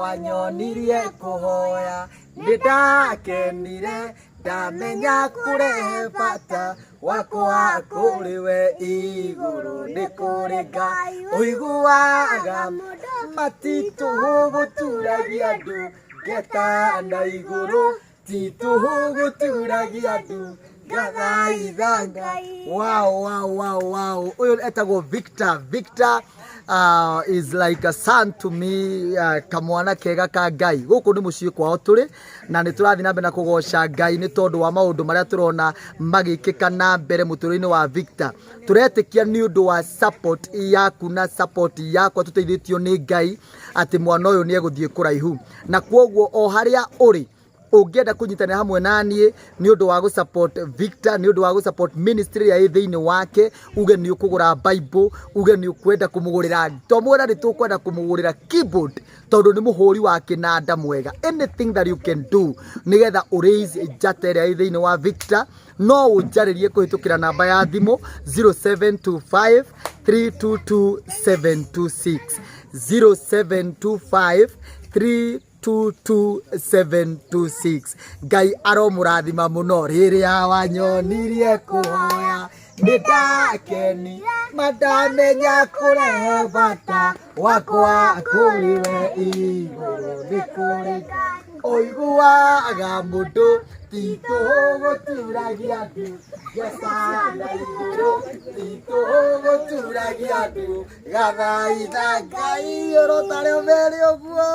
wanyonirie kuhoya nidakenire ndamenya kurehe bata wakwa kuriwe iguru ni kuri Ngai uiguaga matituhu guturagia andu ngeta na iguru tituhu guturagia andu gathaitha Ngai. Wow. Uyu etagwo Victor is like a son to me, kamwana kega ka Ngai guku ni mucii kwao turi na ni turathi na mbere na kugoca Ngai ni tondu wa maundu maria turona magikika na mbere muturini wa Victor. Turetikia ni undu wa support yaku na support yakwa tuteithitio ni Ngai ati mwana uyu ni eguthie kuraihu na kwoguo o haria uri ungenda kunyitanira hamwe nanie ni undu wa support Victor, ni undu wa support ministry ya thiini wake, uge ni ukugura Bible, uge ni ukwenda kumugurira tomwera ni tukwenda kumugurira keyboard tondu ni muhuri wa kinanda mwega. Anything that you can do nigetha uraise njata ya thiini wa Victor no unjaririe kuhitukira namba ya thimu 0725 322 726 0725 22726. Ngai aromurathima muno riria wanyonirie kuhoya nidakeni madamenya kurehe bata wakwa kuriwe iguru ni kuri Ngai uiguaga mundu tituhu guturagia andu ngeta na iguru tituhu guturagia andu gathaitha Ngai urotare umeri uguo.